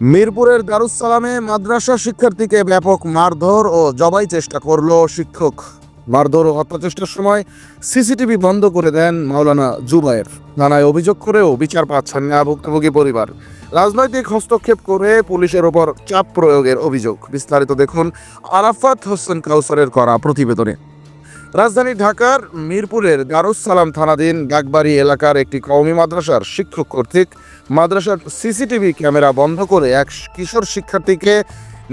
মিরপুরের দারুস সালামে মাদ্রাসা শিক্ষার্থীকে ব্যাপক মারধর ও জবাই চেষ্টা করল শিক্ষক। মারধর ও হত্যাচেষ্টার সময় সিসিটিভি বন্ধ করে দেন মাওলানা জুবায়ের। থানায় অভিযোগ করেও বিচার পাচ্ছেন না ভুক্তভোগী পরিবার। রাজনৈতিক হস্তক্ষেপ করে পুলিশের ওপর চাপ প্রয়োগের অভিযোগ। বিস্তারিত দেখুন আরাফাত হোসেন কাউসারের করা প্রতিবেদনে। রাজধানী ঢাকার মিরপুরের দারুস সালাম থানাধীন ডাকবাড়ি এলাকার একটি কওমি মাদ্রাসার শিক্ষক কর্তৃক মাদ্রাসার সিসিটিভি ক্যামেরা বন্ধ করে এক কিশোর শিক্ষার্থীকে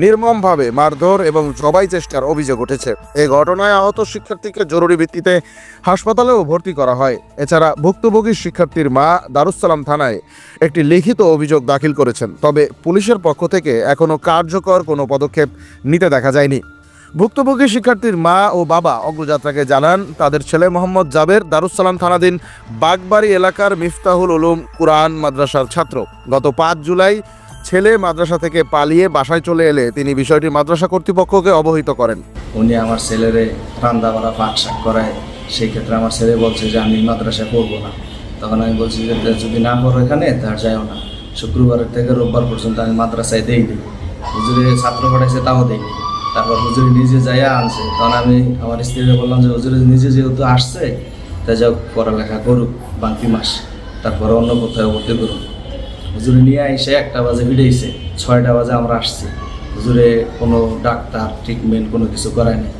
নির্মমভাবে মারধর এবং জবাই চেষ্টার অভিযোগ উঠেছে। এই ঘটনায় আহত শিক্ষার্থীকে জরুরি ভিত্তিতে হাসপাতালেও ভর্তি করা হয়। এছাড়া ভুক্তভোগী শিক্ষার্থীর মা দারুস সালাম থানায় একটি লিখিত অভিযোগ দাখিল করেছেন, তবে পুলিশের পক্ষ থেকে এখনও কার্যকর কোনো পদক্ষেপ নিতে দেখা যায়নি। ভুক্তভোগী শিক্ষার্থীর মা ও বাবা অগ্রযাত্রাকে জানান, তাদের ছেলে মোহাম্মদ জাবের দারুস সালাম থানাধীন বাগবাড়ি এলাকার মিফতাহুল উলুম কুরআন মাদ্রাসার ছাত্র। গত 5 জুলাই ছেলে মাদ্রাসা থেকে পালিয়ে বাসায় চলে এলে তিনি বিষয়টি মাদ্রাসা কর্তৃপক্ষকে অবহিত করেন। উনি আমার ছেলেরে রান্না বাড়া পাক শাক করায়, সেই ক্ষেত্রে আমার ছেলে বলছে যে আমি মাদ্রাসায় পড়বো না। তখন আমি বলছি যে যদি না পড়ো এখানে তার যাইও না। শুক্রবারের থেকে রোববার পর্যন্ত আমি মাদ্রাসায় দেইনি। হুজুরে ছাত্র পাঠাইছে তাও দেইনি। তারপর হুজুরি নিজে যাইয়া আনছে। তখন আমি আমার স্ত্রীকে বললাম যে হুজুরে নিজে যেহেতু আসছে তা যাও পড়ালেখা করুক বাকি মাস, তারপরে অন্য কোথাও ভর্তি করুক। হুজুরে নিয়ে এসে 1টা বাজে ফিরেছে, 6টা বাজে আমরা আসছি। হুজুরে কোনো ডাক্তার ট্রিটমেন্ট কোনো কিছু করায় নাই।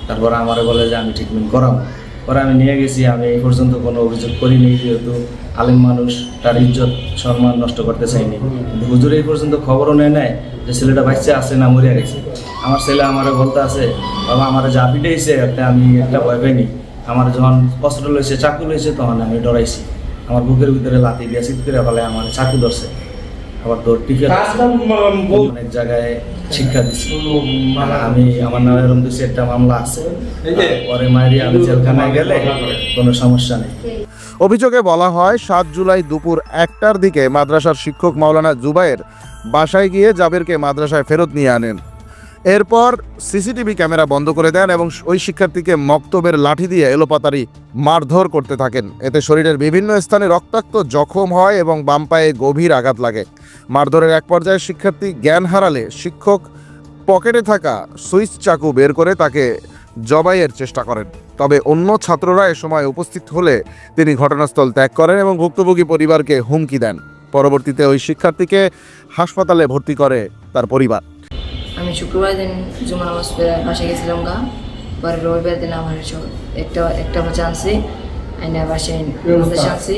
তারপর আমারে বলে যে আমি ট্রিটমেন্ট করাবো। পরে আমি নিয়ে গেছি। আমি এই পর্যন্ত কোনো অভিযোগ করিনি, যেহেতু আলিম মানুষ, তার ইজ্জত সম্মান নষ্ট করতে চাইনি। কিন্তু হুজুরে এই পর্যন্ত খবরও নেয় যে ছেলেটা বাচ্চা আছে না মরিয়া গেছে। আমার ছেলে আমারে বলতে আছে, বাবা আমার যা পিটেছে এতে আমি একটা ভয় পাইনি। আমার যখন অস্ত্র লইছে, চাকু লইছে, তখন আমি ডরাইছি। আমার বুকের ভিতরে লাথি দিয়ে শীত করে ফেলে আমার চাকু ধরছে। আবার তোর টিফে অনেক জায়গায় শিক্ষা দিচ্ছি। আমি আমার নামে এরকম 2-4টা মামলা আছে। পরে মায়েরই আমি জেলখানায় গেলে কোনো সমস্যা নেই। অভিযোগে বলা হয়, 7 জুলাই দুপুর 1টার দিকে মাদ্রাসার শিক্ষক মাওলানা জুবায়ের বাসায় গিয়ে জাবেরকে মাদ্রাসায় ফেরত নিয়ে আনেন। এরপর সিসিটিভি ক্যামেরা বন্ধ করে দেন এবং ওই শিক্ষার্থীকে মক্তবের লাঠি দিয়ে এলোপাতাড়ি মারধর করতে থাকেন। এতে শরীরের বিভিন্ন স্থানে রক্তাক্ত জখম হয় এবং বাম পায়ে গভীর আঘাত লাগে। মারধরের এক পর্যায়ে শিক্ষার্থী জ্ঞান হারালে শিক্ষক পকেটে থাকা সুইচ চাকু বের করে তাকে জবাইয়ের চেষ্টা করেন। তবে অন্য ছাত্ররা এ সময় উপস্থিত হলে তিনি ঘটনাস্থল ত্যাগ করেন এবং ভুক্তভোগী পরিবারকে হুমকি দেন। পরবর্তীতে ওই শিক্ষার্থীকে হাসপাতালে ভর্তি করে তার পরিবার। আমি শুক্রবার দিন জুমা নামাজ পড়ে বাসায় গেছিলাম পরে রবিবার দিন আমার একটা বাচ্চা আনছি, আইনা বাসায় মাদ্রাসা আনছি।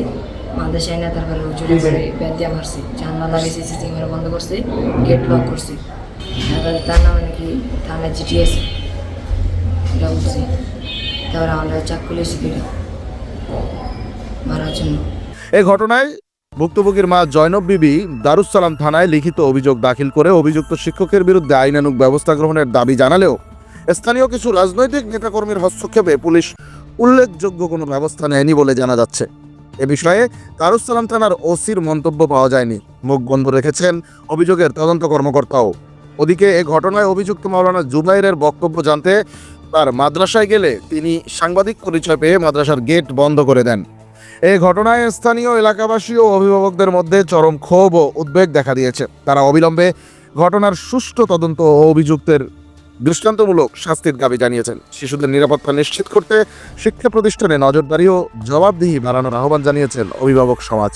মাদ্রাসা আইনা তারপরে জুড়ে করে ব্যাট দিয়ে মারছি, জানলা লাগিয়েছি, সিসি ক্যামেরা বন্ধ করছি, গেট লক করছি। তারপরে তার নামে নাকি থানায় চিঠি আছে, এটা বলছি। তারপরে আমরা চাকু লিয়েছি মারার জন্য। এই ঘটনায় ভুক্তভোগীর মা জয়নব বিবি দারুস সালাম থানায় লিখিত অভিযোগ দাখিল করে অভিযুক্ত শিক্ষকের বিরুদ্ধে আইনানুগ ব্যবস্থা গ্রহণের দাবি জানালেও স্থানীয় কিছু রাজনৈতিক নেতাকর্মীর হস্তক্ষেপে পুলিশ উল্লেখযোগ্য কোনো ব্যবস্থা নেয়নি বলে জানা যাচ্ছে। এ বিষয়ে দারুস সালাম থানার ওসির মন্তব্য পাওয়া যায়নি। মুখ বন্ধ রেখেছেন অভিযোগের তদন্ত কর্মকর্তাও। ওদিকে এ ঘটনায় অভিযুক্ত মাওলানা জুবাইরের বক্তব্য জানতে তার মাদ্রাসায় গেলে তিনি সাংবাদিক পরিচয় পেয়ে মাদ্রাসার গেট বন্ধ করে দেন। এই ঘটনায় স্থানীয় এলাকাবাসী ও অভিভাবকদের মধ্যে চরম ক্ষোভ ও উদ্বেগ দেখা দিয়েছে। তারা অবিলম্বে ঘটনার সুষ্ঠু তদন্ত ও অভিযুক্তের দৃষ্টান্তমূলক শাস্তির দাবি জানিয়েছেন। শিশুদের নিরাপত্তা নিশ্চিত করতে শিক্ষা প্রতিষ্ঠানে নজরদারি ও জবাবদিহি বাড়ানোর আহ্বান জানিয়েছেন অভিভাবক সমাজ।